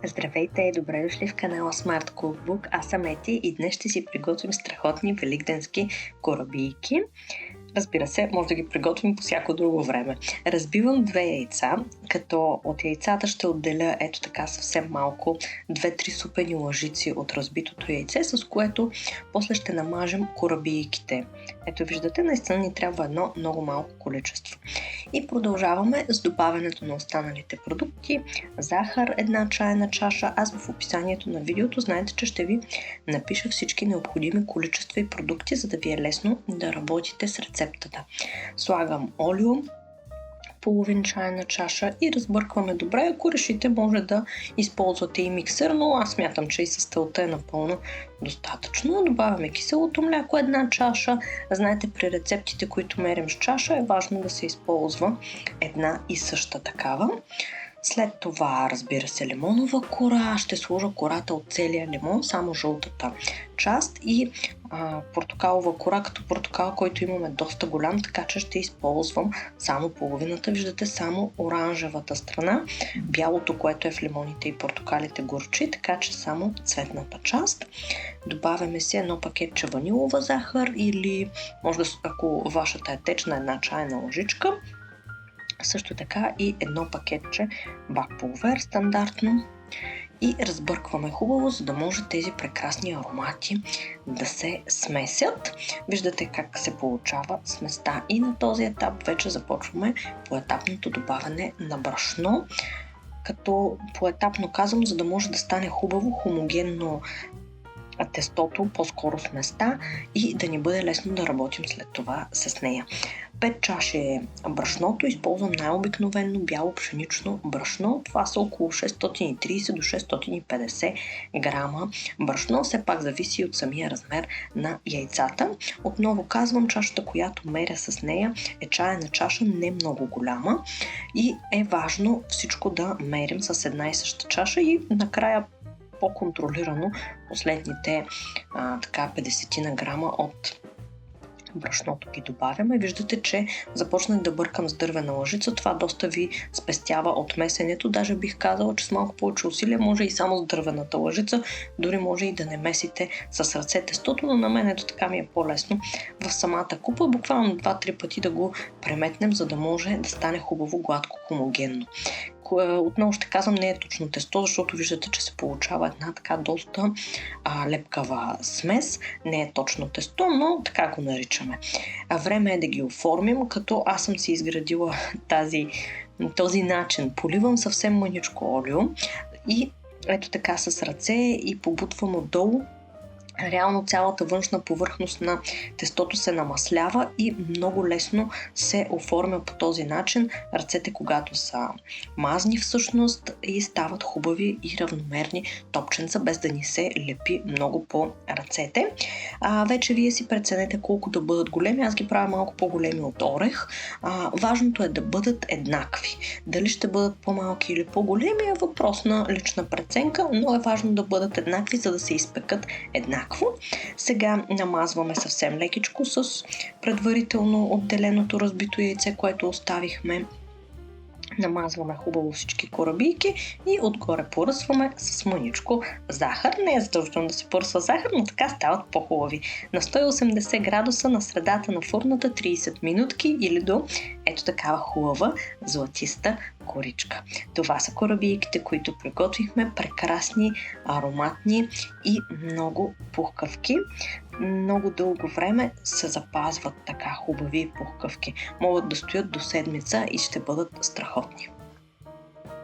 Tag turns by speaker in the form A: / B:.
A: Здравейте, добре дошли в канала Smart Cookbook. Аз съм Ети и днес ще си приготвим страхотни великденски корабийки. Разбира се, може да ги приготвим по всяко друго време. Разбивам 2 яйца, като от яйцата ще отделя ето така съвсем малко 2-3 супени лъжици от разбитото яйце, с което после ще намажем корабийките. Ето виждате, наистина ни трябва едно много малко количество. И продължаваме с добавянето на останалите продукти. Захар 1 чайна чаша. Аз в описанието на видеото знаете, че ще ви напиша всички необходими количества и продукти, за да ви е лесно да работите с рецептата. Слагам олио, половин чайна чаша и разбъркваме добре. Ако решите, може да използвате и миксер, но аз смятам, че и с тълта е напълно достатъчно. Добавяме киселото мляко 1 чаша. Знаете, при рецептите, които мерим с чаша, е важно да се използва една и съща такава. След това, разбира се, лимонова кора. Ще сложа кората от целия лимон, само жълтата част, и портокалова кора, като портокал, който имаме доста голям, така че ще използвам само половината. Виждате само оранжевата страна. Бялото, което е в лимоните и портокалите, горчи, така че само цветната част. Добавяме си едно пакетче ванилова захар или, може да, ако вашата е течна, 1 чайна лъжичка. Също така и едно пакетче бак пулвер стандартно. И разбъркваме хубаво, за да може тези прекрасни аромати да се смесят. Виждате как се получава сместа и на този етап вече започваме поетапното добавяне на брашно. Като поетапно казвам, за да може да стане хубаво, хомогенно тестото, по-скоро сместа, и да ни бъде лесно да работим след това с нея. 5 чаши е брашното, използвам най-обикновено бяло пшенично брашно. Това са около 630 до 650 грама брашно, все пак зависи от самия размер на яйцата. Отново казвам, чашата, която меря с нея, е чайна чаша, не много голяма, и е важно всичко да мерим с една и съща чаша и накрая по-контролирано последните 50 на грама от брашното ги добавяме. Виждате, че започнах да бъркам с дървена лъжица. Това доста ви спестява от месенето. Даже бих казала, че с малко повече усилие може и само с дървената лъжица. Дори може и да не месите с ръце тестото, но на мен ето така ми е по-лесно в самата купа. Буквално 2-3 пъти да го преметнем, за да може да стане хубаво, гладко, хомогенно. Отново ще казвам, не е точно тесто, защото виждате, че се получава една така доста лепкава смес. Не е точно тесто, но така го наричаме. Време е да ги оформим, като аз съм си изградила този начин. Поливам съвсем мъничко олио и ето така с ръце и побутвам отдолу. Реално цялата външна повърхност на тестото се намаслява и много лесно се оформя по този начин. Ръцете, когато са мазни всъщност, и стават хубави и равномерни топченца, без да ни се лепи много по ръцете. Вече вие си преценете колко да бъдат големи. Аз ги правя малко по-големи от орех. Важното е да бъдат еднакви. Дали ще бъдат по-малки или по-големи е въпрос на лична преценка, но е важно да бъдат еднакви, за да се изпекат еднакво. Сега намазваме съвсем лекичко с предварително отделеното разбито яйце, което оставихме. Намазваме хубаво всички корабийки и отгоре поръсваме с мъничко захар. Не е задължително да се поръсва захар, но така стават по-хубави. На 180 градуса на средата на фурната 30 минутки или до ето такава хубава златиста коричка. Това са корабийките, които приготвихме. Прекрасни, ароматни и много пухкавки. Много дълго време се запазват така хубави и пухкавки. Могат да стоят до седмица и ще бъдат страхотни.